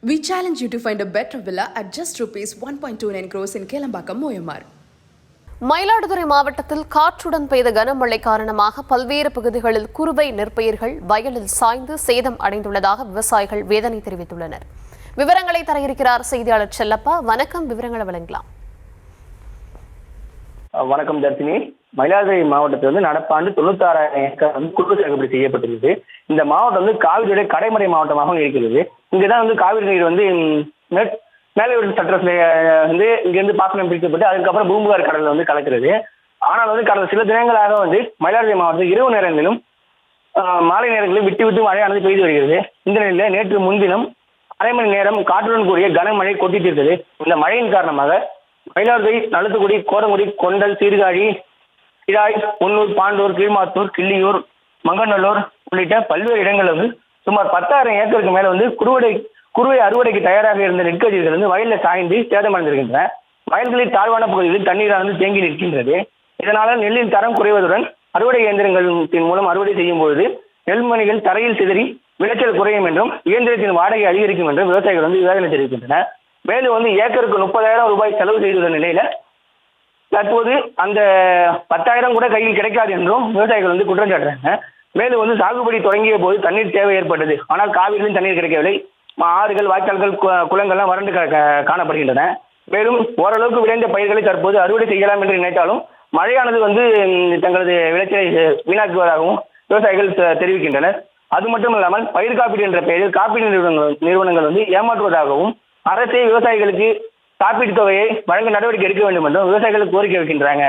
We challenge you to find a better villa at just rupees 1.29 crores in Kelambakam, Moyamar. Mayiladuthurai மாவட்டத்தில் காற்றுடன் பெய்த கனமழை காரணமாக பல்வேறு பகுதிகளில் குறுவை நெற்பயிர்கள் வயலில் சாய்ந்து சேதம் அடைந்துள்ளதாக விவசாயிகள் வேதனை தெரிவித்துள்ளனர். விவரங்களை தர இருக்கிறார் செய்தியாளர் செல்லப்பா. வணக்கம், விவரங்களை வழங்கலாம். வணக்கம் தர்ஷினி. மயிலாடுதுறை மாவட்டத்தில் நடப்பாண்டு 96,000 ஏக்கர் குறுவை சாகுபடி செய்யப்பட்டுள்ளது. இந்த மாவட்டம் காவிரியுடைய கடைமடை மாவட்டமாக இருக்கிறது. இங்கதான் காவிரி நீர் மேலூர் சட்டத்துல இங்கிருந்து பாசனம் பிரிக்கப்பட்டு அதுக்கப்புறம் பூம்புகார் கடல்ல கலக்கிறது. ஆனால் கடந்த சில தினங்களாக மயிலாடுதுறை மாவட்டத்தில் இரவு நேரங்களிலும் மாலை நேரங்களிலும் விட்டு விட்டு மழையானது பெய்து வருகிறது. இந்த நிலையில நேற்று முன்தினம் அரை மணி நேரம் காற்றுடன் கூடிய கனமழை கொட்டிட்டு இருக்கிறது. இந்த மழையின் காரணமாக மயிலாடுதுறை, நலுத்துக்குடி, கோரங்குடி, கொண்டல், சீர்காழி, கிடாய், பொன்னூர், பாண்டூர், கீழ்மாத்தூர், கிள்ளியூர், மங்கநல்லூர் உள்ளிட்ட பல்வேறு இடங்களில் சுமார் 10,000 ஏக்கருக்கு மேல குறுவை அறுவடைக்கு தயாராக இருந்த நெற்கதிர்கள் வயலில் சாய்ந்து சேதமடைந்திருக்கின்றன. வயல்களில் தாழ்வான பகுதிகளில் தண்ணீரானது தேங்கி நிற்கின்றது. இதனால நெல்லின் தரம் குறைவதுடன் அறுவடை இயந்திரங்களின் மூலம் அறுவடை செய்யும் பொழுது நெல்மணிகள் தரையில் சிதறி விளைச்சல் குறையும் என்றும் இயந்திரத்தின் வாடகை அதிகரிக்கும் என்றும் விவசாயிகள் வேதனை தெரிவிக்கின்றனர். மேலும் ஏக்கருக்கு 30,000 ரூபாய் செலவு செய்துள்ள நிலையில தற்போது அந்த 10,000 கூட கையில் கிடைக்காது என்றும் விவசாயிகள் குற்றம் சாட்டுறாங்க. மேலும் சாகுபடி தொடங்கிய போது தண்ணீர் தேவை ஏற்பட்டது. ஆனால் காவிரியிலும் தண்ணீர் கிடைக்கவில்லை. ஆறுகள், வாய்க்கால்கள், குளங்கள்லாம் வறண்டு காணப்படுகின்றன. மேலும் ஓரளவுக்கு விளைந்த பயிர்களை தற்போது அறுவடை செய்யலாம் என்று நினைத்தாலும் மழையானது தங்களது விளைச்சலை வீணாக்குவதாகவும் விவசாயிகள் தெரிவிக்கின்றனர். அது மட்டும் இல்லாமல் பயிர் காப்பீடு என்ற பெயரில் காப்பீடு நிறுவனங்கள் ஏமாற்றுவதாகவும் அரசே விவசாயிகளுக்கு காப்பீட்டு தொகையை வழங்க நடவடிக்கை எடுக்க வேண்டும் என்றும் விவசாயிகளுக்கு கோரிக்கை வைக்கின்றாங்க.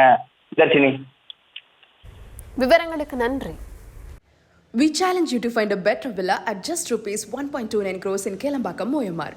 தர்ஷினி, விவரங்களுக்கு நன்றி. We challenge you to find a better villa at just rupees 1.29 crores in Kelambakam, Moyamar.